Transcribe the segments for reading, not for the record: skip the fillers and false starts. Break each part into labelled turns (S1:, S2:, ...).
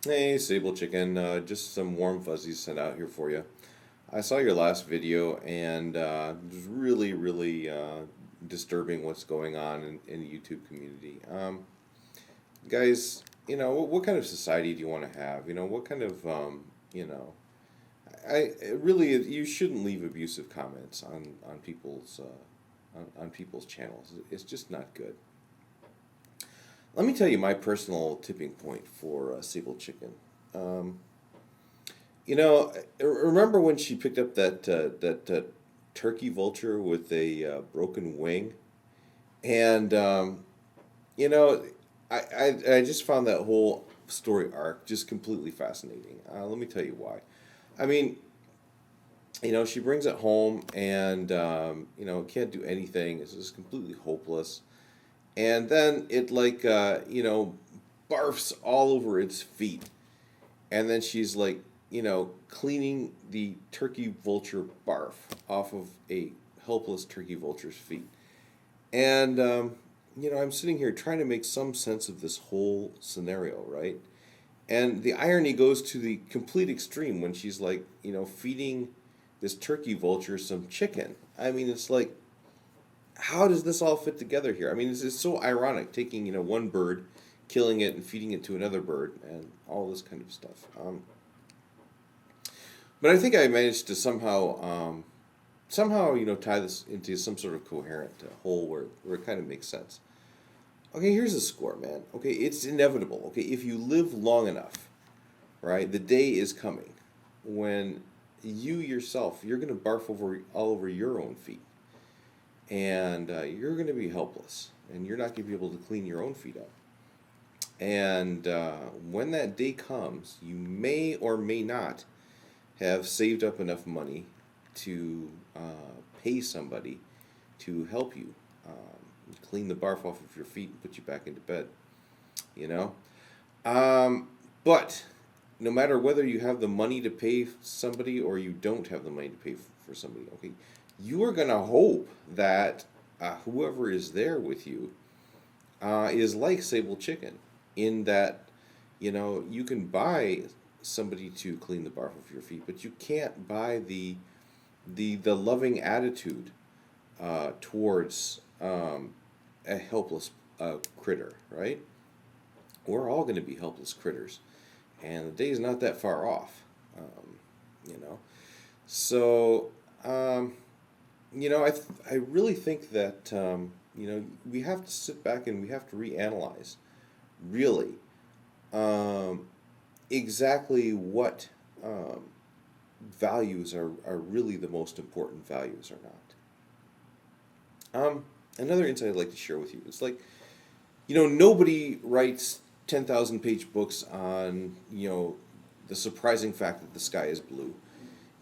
S1: Hey, SableChicken, just some warm fuzzies sent out here for you. I saw your last video and it was really disturbing what's going on in the YouTube community. Guys, what kind of society do you want to have? What kind of, really, you shouldn't leave abusive comments on on people's channels. It's just not good. Let me tell you my personal tipping point for SableChicken. Um, remember when she picked up that turkey vulture with a broken wing, and you know, I just found that whole story arc just completely fascinating. Let me tell you why. I mean, she brings it home, and can't do anything. It's just completely hopeless. And then it like barfs all over its feet, and then she's like, cleaning the turkey vulture barf off of a helpless turkey vulture's feet. And, I'm sitting here trying to make some sense of this whole scenario, right? And the irony goes to the complete extreme when she's like, feeding this turkey vulture some chicken. I mean, it's like, how does this all fit together here? I mean, it's so ironic taking, one bird, killing it, and feeding it to another bird, and all this kind of stuff. But I think I managed to somehow, tie this into some sort of coherent whole where it kind of makes sense. Okay, here's the score, man. Okay, it's inevitable. Okay, if you live long enough, right, the day is coming when you yourself, you're going to barf all over your own feet. And you're going to be helpless. And you're not going to be able to clean your own feet up. And when that day comes, you may or may not have saved up enough money to pay somebody to help you clean the barf off of your feet and put you back into bed. You know? But no matter whether you have the money to pay somebody or you don't have the money to pay for somebody, okay, you are going to hope that whoever is there with you is like SableChicken in that, you can buy somebody to clean the barf off your feet, but you can't buy the loving attitude towards a helpless critter, right? We're all going to be helpless critters, and the day's not that far off, you know. So, I really think that we have to sit back and we have to reanalyze, really, exactly what values are really the most important values or not. Another insight I'd like to share with you is like, nobody writes 10,000 page books on, the surprising fact that the sky is blue.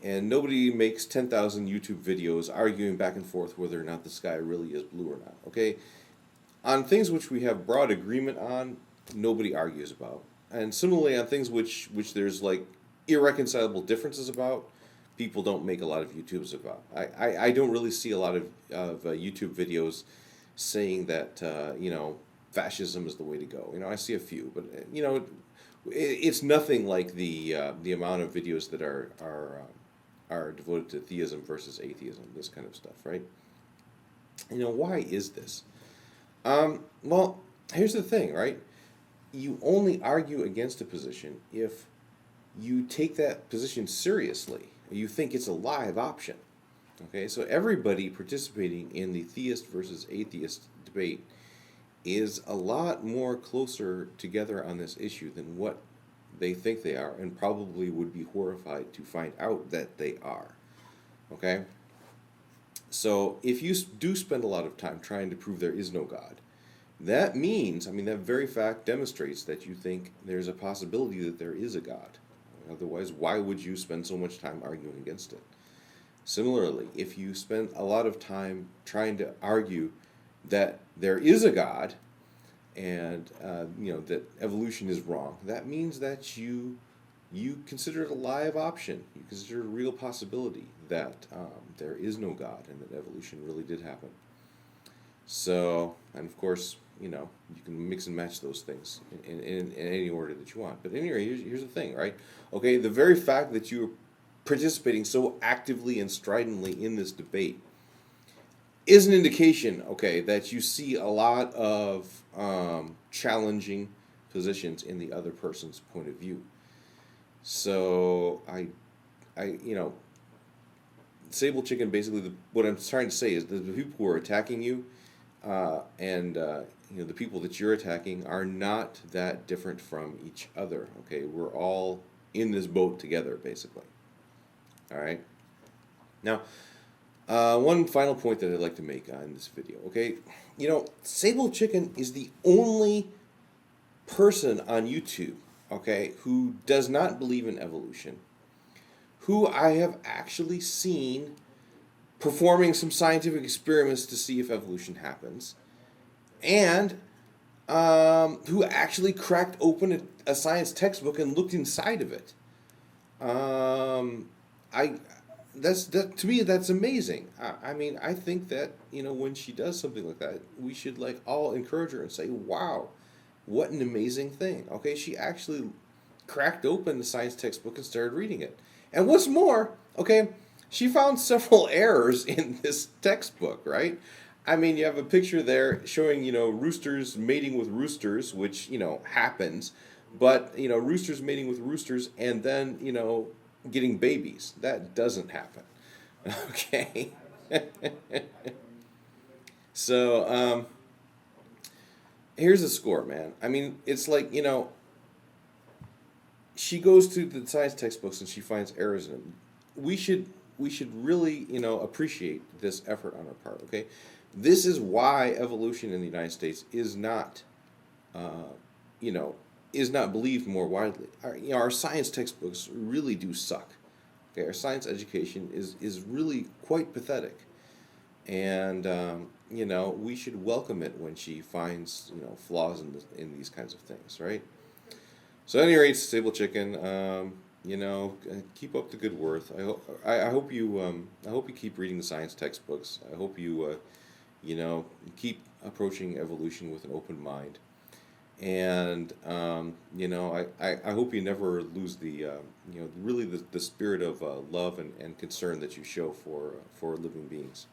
S1: And nobody makes 10,000 YouTube videos arguing back and forth whether or not the sky really is blue or not. Okay? On things which we have broad agreement on, nobody argues about. And similarly, on things which there's like irreconcilable differences about, people don't make a lot of YouTubes about. I don't really see a lot of YouTube videos saying that, fascism is the way to go. I see a few, but, it's nothing like the amount of videos that are devoted to theism versus atheism, this kind of stuff, right? Why is this? Well, here's the thing, right? You only argue against a position if you take that position seriously. You think it's a live option. Okay, so everybody participating in the theist versus atheist debate is a lot more closer together on this issue than what they think they are, and probably would be horrified to find out that they are. Okay? So if you do spend a lot of time trying to prove there is no God, that means, that very fact demonstrates that you think there's a possibility that there is a God. Otherwise, why would you spend so much time arguing against it? Similarly, if you spend a lot of time trying to argue that there is a God, and that evolution is wrong, that means that you consider it a live option. You consider it a real possibility that there is no God and that evolution really did happen. So, and of course, you can mix and match those things in any order that you want. But anyway, here's the thing, right? Okay, the very fact that you're participating so actively and stridently in this debate is an indication, okay, that you see a lot of challenging positions in the other person's point of view. So SableChicken, basically, what I'm trying to say is that the people who are attacking you, and the people that you're attacking are not that different from each other. Okay, we're all in this boat together, basically. All right. Now, one final point that I'd like to make on this video. Okay, SableChicken is the only person on YouTube, okay, who does not believe in evolution, who I have actually seen performing some scientific experiments to see if evolution happens, and who actually cracked open a science textbook and looked inside of it. To me, that's amazing. I mean, I think that when she does something like that, we should all encourage her and say, "Wow, what an amazing thing!" Okay, she actually cracked open the science textbook and started reading it. And what's more, okay, she found several errors in this textbook, right? I mean, you have a picture there showing, roosters mating with roosters, which, happens. But, roosters mating with roosters and then, getting babies. That doesn't happen. Okay? So, here's the score, man. I mean, it's like, she goes to the science textbooks and she finds errors in them. We should really, appreciate this effort on our part, okay? This is why evolution in the United States is not, is not believed more widely. Our science textbooks really do suck. Okay, our science education is really quite pathetic, and we should welcome it when she finds flaws in these kinds of things, right? So, at any rate, SableChicken, keep up the good work. I hope you keep reading the science textbooks. I hope you keep approaching evolution with an open mind, and I hope you never lose the really the spirit of love and concern that you show for living beings.